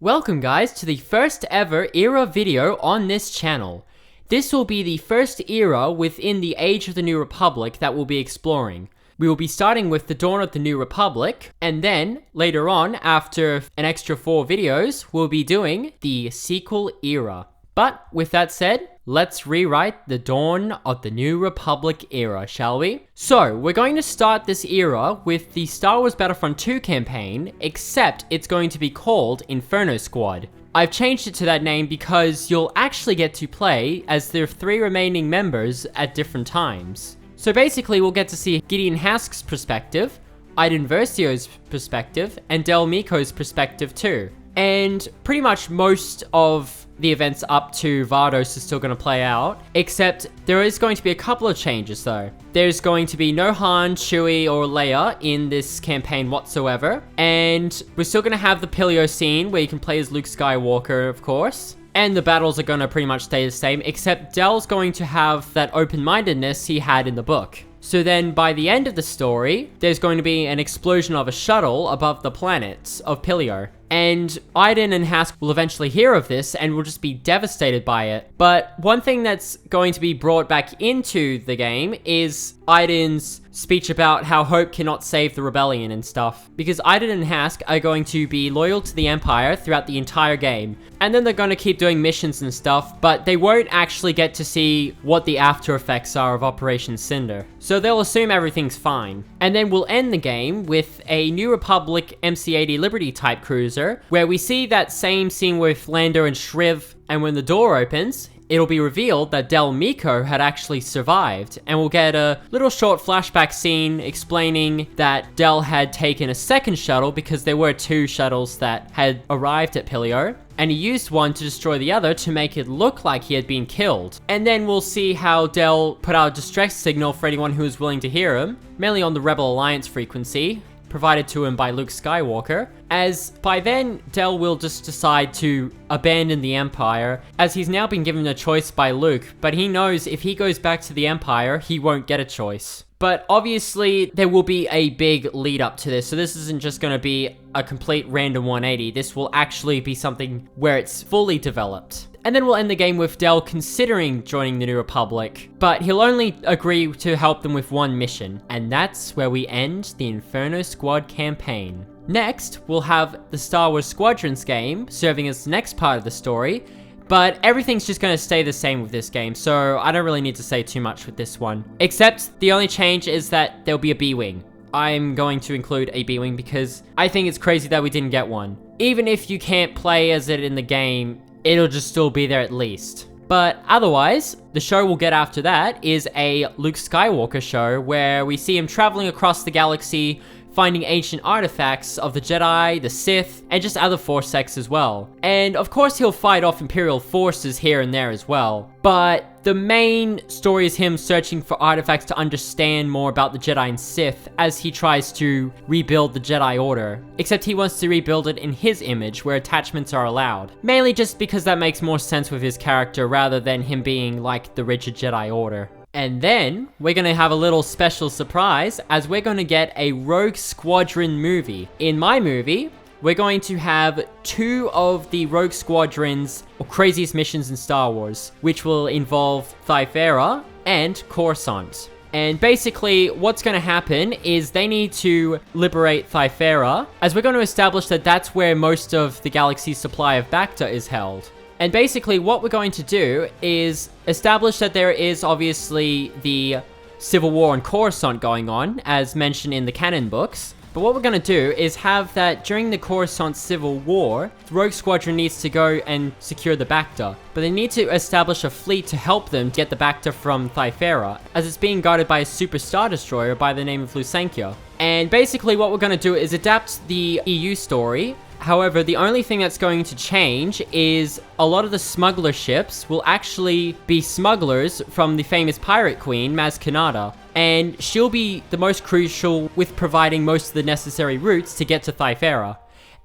Welcome guys to the first ever era video on this channel. This will be the first era within the Age of the New Republic that we'll be exploring. We will be starting with the Dawn of the New Republic, and then, later on, after an extra 4 videos, we'll be doing the sequel era. But, with that said, let's rewrite the Dawn of the New Republic era, shall we? So, we're going to start this era with the Star Wars Battlefront 2 campaign, except it's going to be called Inferno Squad. I've changed it to that name because you'll actually get to play as the 3 remaining members at different times. So basically, we'll get to see Gideon Hask's perspective, Iden Versio's perspective, and Del Meeko's perspective too. And pretty much most of the events up to Vardos is still going to play out, except there is going to be a couple of changes though. There's going to be no Han, Chewie, or Leia in this campaign whatsoever, and we're still going to have the Pilio scene where you can play as Luke Skywalker, of course. And the battles are going to pretty much stay the same, except Del's going to have that open-mindedness he had in the book. So then, by the end of the story, there's going to be an explosion of a shuttle above the planet of Pilio. And Iden and Hask will eventually hear of this and will just be devastated by it. But one thing that's going to be brought back into the game is Iden's speech about how hope cannot save the rebellion and stuff. Because Iden and Hask are going to be loyal to the Empire throughout the entire game. And then they're going to keep doing missions and stuff, but they won't actually get to see what the after effects are of Operation Cinder. So they'll assume everything's fine. And then we'll end the game with a New Republic MC-80 Liberty type cruiser, where we see that same scene with Lando and Shriv, and when the door opens, it'll be revealed that Del Meeko had actually survived, and we'll get a little short flashback scene explaining that Del had taken a second shuttle because there were 2 shuttles that had arrived at Pilio, and he used one to destroy the other to make it look like he had been killed. And then we'll see how Del put out a distress signal for anyone who was willing to hear him, mainly on the Rebel Alliance frequency, provided to him by Luke Skywalker, as by then, Del will just decide to abandon the Empire, as he's now been given a choice by Luke, but he knows if he goes back to the Empire, he won't get a choice. But obviously, there will be a big lead up to this, so this isn't just going to be a complete random 180, this will actually be something where it's fully developed. And then we'll end the game with Del considering joining the New Republic, but he'll only agree to help them with one mission, and that's where we end the Inferno Squad campaign. Next, we'll have the Star Wars Squadrons game serving as the next part of the story, but everything's just going to stay the same with this game, so I don't really need to say too much with this one. Except the only change is that there'll be a B-Wing. I'm going to include a B-Wing because I think it's crazy that we didn't get one. Even if you can't play as it in the game, it'll just still be there at least. But otherwise, the show we'll get after that is a Luke Skywalker show where we see him traveling across the galaxy, finding ancient artifacts of the Jedi, the Sith, and just other Force sects as well. And of course he'll fight off Imperial forces here and there as well. But the main story is him searching for artifacts to understand more about the Jedi and Sith as he tries to rebuild the Jedi Order. Except he wants to rebuild it in his image, where attachments are allowed. Mainly just because that makes more sense with his character rather than him being like the rigid Jedi Order. And then, we're going to have a little special surprise as we're going to get a Rogue Squadron movie. In my movie, we're going to have 2 of the Rogue Squadron's craziest missions in Star Wars, which will involve Thyfera and Coruscant. And basically, what's going to happen is they need to liberate Thyfera, as we're going to establish that that's where most of the galaxy's supply of Bacta is held. And basically what we're going to do is establish that there is obviously the civil war on Coruscant going on, as mentioned in the canon books. But what we're going to do is have that during the Coruscant civil war, the Rogue Squadron needs to go and secure the Bacta. But they need to establish a fleet to help them get the Bacta from Thyfera, as it's being guarded by a super star destroyer by the name of Lusankia. And basically what we're going to do is adapt the EU story. However, the only thing that's going to change is a lot of the smuggler ships will actually be smugglers from the famous pirate queen, Maz Kanata. And she'll be the most crucial with providing most of the necessary routes to get to Thyfera.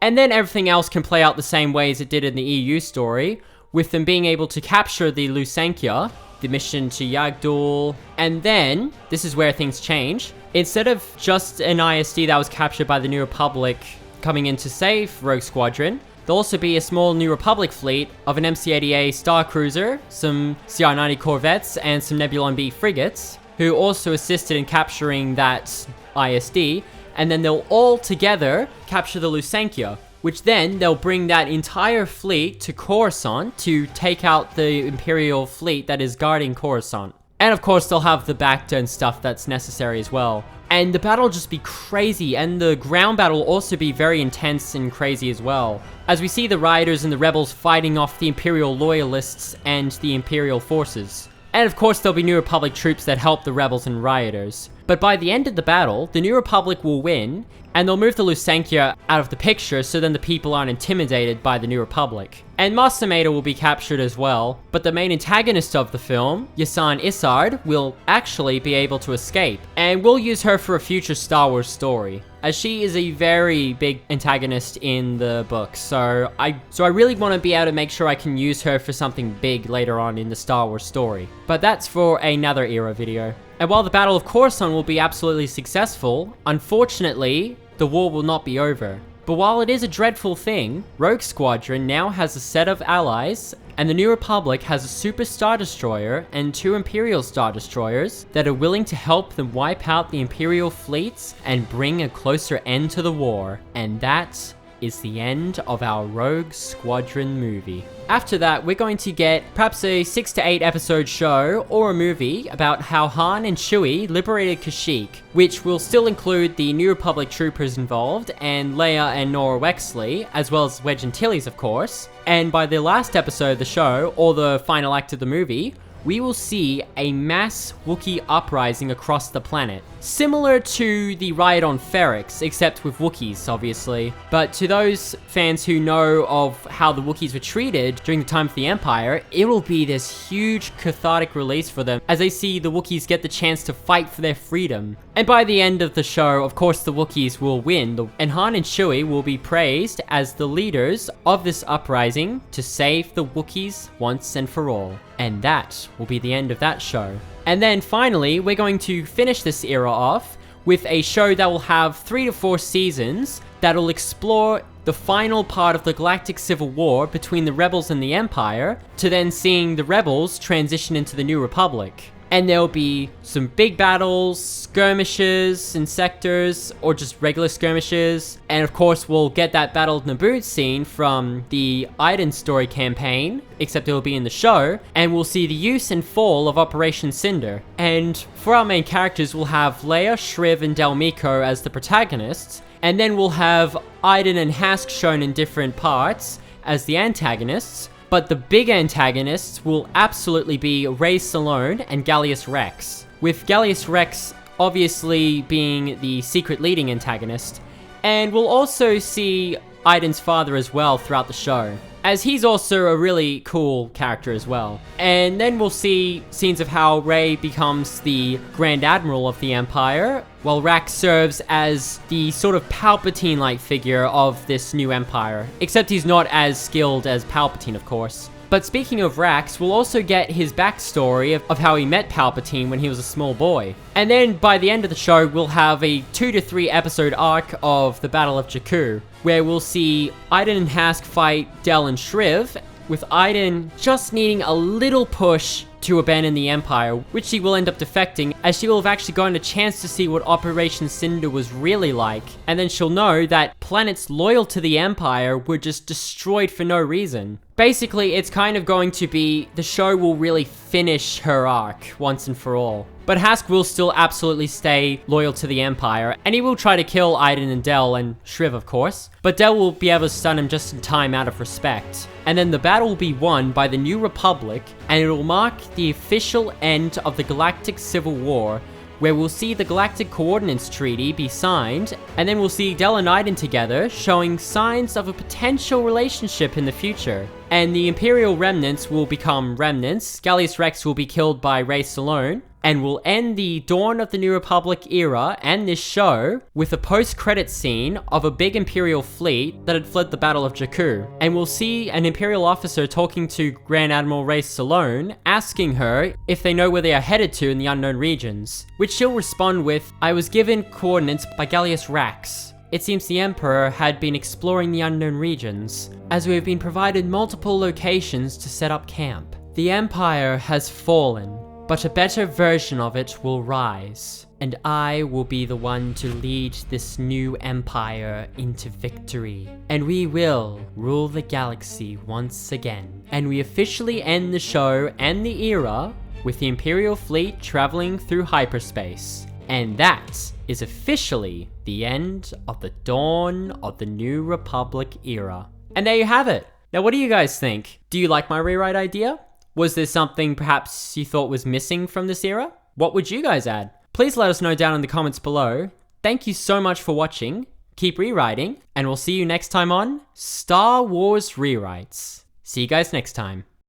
And then everything else can play out the same way as it did in the EU story, with them being able to capture the Lusankia, the mission to Yagdul, and then, this is where things change, instead of just an ISD that was captured by the New Republic coming in to save Rogue Squadron, There'll also be a small New Republic fleet of an MC-80A Star Cruiser, some CR-90 corvettes, and some Nebulon B frigates, who also assisted in capturing that ISD, and then they'll all together capture the Lusankya, which then they'll bring that entire fleet to Coruscant to take out the Imperial fleet that is guarding Coruscant. And of course, they'll have the Bacta and stuff that's necessary as well. And the battle will just be crazy, and the ground battle will also be very intense and crazy as well, as we see the Riders and the Rebels fighting off the Imperial Loyalists and the Imperial forces. And of course, there'll be New Republic troops that help the Rebels and Rioters. But by the end of the battle, the New Republic will win, and they'll move the Lusankya out of the picture so then the people aren't intimidated by the New Republic. And Master Mater will be captured as well, but the main antagonist of the film, Yasan Isard, will actually be able to escape. And we'll use her for a future Star Wars story, as she is a very big antagonist in the book. So I really want to be able to make sure I can use her for something big later on in the Star Wars story. But that's for another era video. And while the Battle of Coruscant will be absolutely successful, unfortunately, the war will not be over. But while it is a dreadful thing, Rogue Squadron now has a set of allies, and the New Republic has a Super Star Destroyer and 2 Imperial Star Destroyers that are willing to help them wipe out the Imperial fleets and bring a closer end to the war. And that is the end of our Rogue Squadron movie. After that, we're going to get perhaps a 6 to 8 episode show or a movie about how Han and Chewie liberated Kashyyyk, which will still include the New Republic troopers involved and Leia and Nora Wexley, as well as Wedge Antilles, of course. And by the last episode of the show, or the final act of the movie, we will see a mass Wookiee uprising across the planet. Similar to the riot on Ferrix, except with Wookiees, obviously. But to those fans who know of how the Wookiees were treated during the time of the Empire, it will be this huge cathartic release for them as they see the Wookiees get the chance to fight for their freedom. And by the end of the show, of course, the Wookiees will win, and Han and Chewie will be praised as the leaders of this uprising to save the Wookiees once and for all. And that will be the end of that show. And then finally, we're going to finish this era off with a show that will have 3 to 4 seasons that'll explore the final part of the Galactic Civil War between the Rebels and the Empire, to then seeing the Rebels transition into the New Republic. And there'll be some big battles, skirmishes in sectors, or just regular skirmishes. And of course, we'll get that Battle of Naboo scene from the Iden story campaign, except it'll be in the show. And we'll see the use and fall of Operation Cinder. And for our main characters, we'll have Leia, Shriv, and Del Meeko as the protagonists. And then we'll have Iden and Hask shown in different parts as the antagonists. But the big antagonists will absolutely be Rey Salone and Gallius Rex, with Gallius Rex obviously being the secret leading antagonist. And we'll also see Iden's father as well throughout the show, as he's also a really cool character as well. And then we'll see scenes of how Rey becomes the Grand Admiral of the Empire, while Rax serves as the sort of Palpatine-like figure of this new Empire. Except he's not as skilled as Palpatine, of course. But speaking of Rax, we'll also get his backstory of how he met Palpatine when he was a small boy. And then by the end of the show, we'll have a 2 to 3 episode arc of the Battle of Jakku, where we'll see Iden and Hask fight Del and Shriv, with Iden just needing a little push to abandon the Empire, which she will end up defecting, as she will have actually gotten a chance to see what Operation Cinder was really like, and then she'll know that planets loyal to the Empire were just destroyed for no reason. Basically, it's kind of going to be, the show will really finish her arc once and for all. But Hask will still absolutely stay loyal to the Empire, and he will try to kill Iden and Del and Shriv, of course, but Del will be able to stun him just in time out of respect. And then the battle will be won by the New Republic, and it will mark the official end of the Galactic Civil War, where we'll see the Galactic Coordinates Treaty be signed, and then we'll see Del and Iden together, showing signs of a potential relationship in the future. And the Imperial Remnants will become Remnants, Gallius Rex will be killed by Rey Salone, and we'll end the Dawn of the New Republic era and this show with a post-credit scene of a big Imperial fleet that had fled the Battle of Jakku. And we'll see an Imperial officer talking to Grand Admiral Rey Salone, asking her if they know where they are headed to in the unknown regions, which she'll respond with, "I was given coordinates by Gallius Rax." It seems the Emperor had been exploring the unknown regions, as we have been provided multiple locations to set up camp. The Empire has fallen, but a better version of it will rise, and I will be the one to lead this new empire into victory. And we will rule the galaxy once again. And we officially end the show and the era with the Imperial fleet traveling through hyperspace. And that is officially the end of the dawn of the New Republic era. And there you have it. Now, what do you guys think? Do you like my rewrite idea? Was there something perhaps you thought was missing from this era? What would you guys add? Please let us know down in the comments below. Thank you so much for watching. Keep rewriting, and we'll see you next time on Star Wars Rewrites. See you guys next time.